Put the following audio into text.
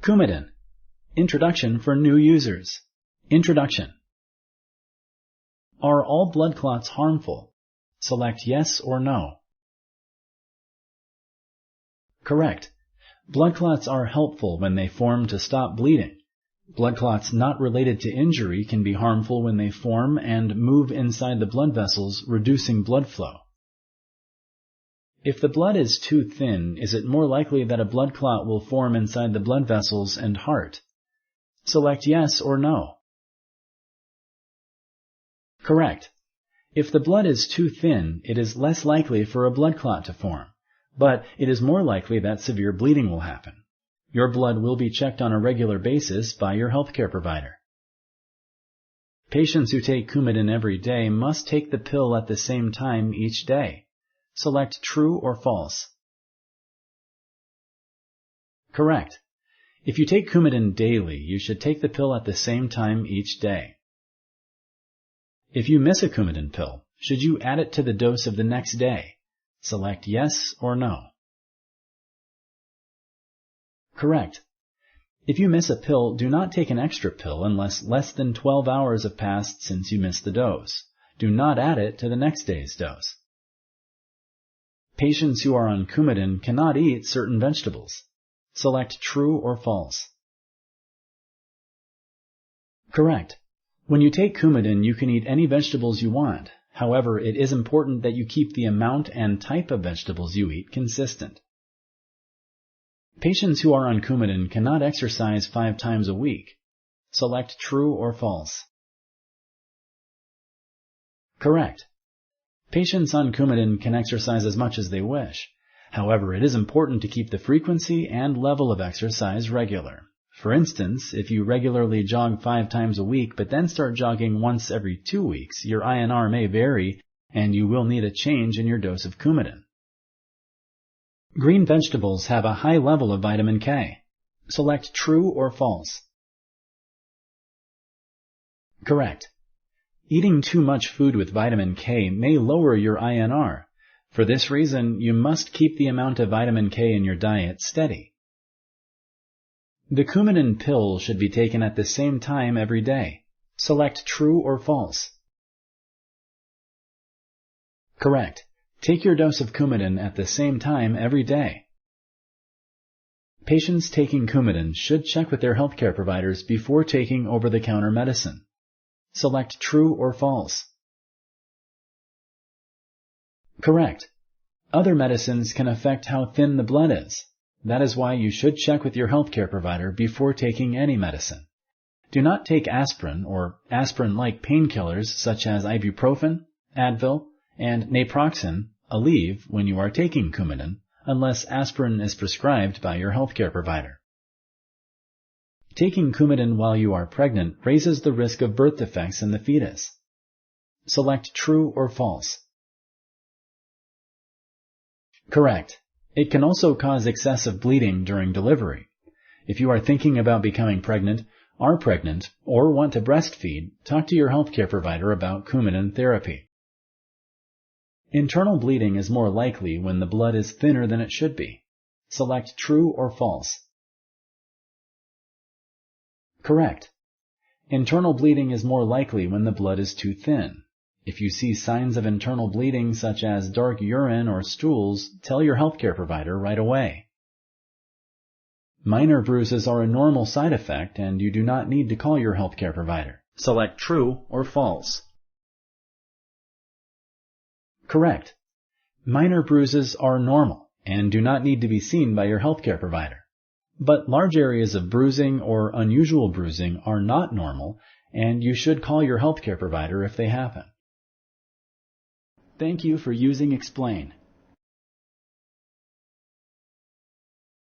Coumadin. Introduction for new users. Introduction. Are all blood clots harmful? Select yes or no. Correct. Blood clots are helpful when they form to stop bleeding. Blood clots not related to injury can be harmful when they form and move inside the blood vessels, reducing blood flow. If the blood is too thin, is it more likely that a blood clot will form inside the blood vessels and heart? Select yes or no. Correct. If the blood is too thin, it is less likely for a blood clot to form, but it is more likely that severe bleeding will happen. Your blood will be checked on a regular basis by your healthcare provider. Patients who take Coumadin every day must take the pill at the same time each day. Select true or false. Correct. If you take Coumadin daily, you should take the pill at the same time each day. If you miss a Coumadin pill, should you add it to the dose of the next day? Select yes or no. Correct. If you miss a pill, do not take an extra pill unless less than 12 hours have passed since you missed the dose. Do not add it to the next day's dose. Patients who are on Coumadin cannot eat certain vegetables. Select true or false. Correct. When you take Coumadin, you can eat any vegetables you want. However, it is important that you keep the amount and type of vegetables you eat consistent. Patients who are on Coumadin cannot exercise 5 times a week. Select true or false. Correct. Patients on Coumadin can exercise as much as they wish. However, it is important to keep the frequency and level of exercise regular. For instance, if you regularly jog 5 times a week but then start jogging once every 2 weeks, your INR may vary and you will need a change in your dose of Coumadin. Green vegetables have a high level of vitamin K. Select true or false. Correct. Eating too much food with vitamin K may lower your INR. For this reason, you must keep the amount of vitamin K in your diet steady. The Coumadin pill should be taken at the same time every day. Select true or false. Correct. Take your dose of Coumadin at the same time every day. Patients taking Coumadin should check with their healthcare providers before taking over-the-counter medicine. Select true or false. Correct. Other medicines can affect how thin the blood is. That is why you should check with your healthcare provider before taking any medicine. Do not take aspirin or aspirin-like painkillers such as ibuprofen, Advil, and naproxen, Aleve when you are taking Coumadin, unless aspirin is prescribed by your healthcare provider. Taking Coumadin while you are pregnant raises the risk of birth defects in the fetus. Select true or false. Correct. It can also cause excessive bleeding during delivery. If you are thinking about becoming pregnant, are pregnant, or want to breastfeed, talk to your healthcare provider about Coumadin therapy. Internal bleeding is more likely when the blood is thinner than it should be. Select true or false. Correct. Internal bleeding is more likely when the blood is too thin. If you see signs of internal bleeding such as dark urine or stools, tell your healthcare provider right away. Minor bruises are a normal side effect and you do not need to call your healthcare provider. Select true or false. Correct. Minor bruises are normal and do not need to be seen by your healthcare provider. But large areas of bruising or unusual bruising are not normal, and you should call your healthcare provider if they happen. Thank you for using Explain.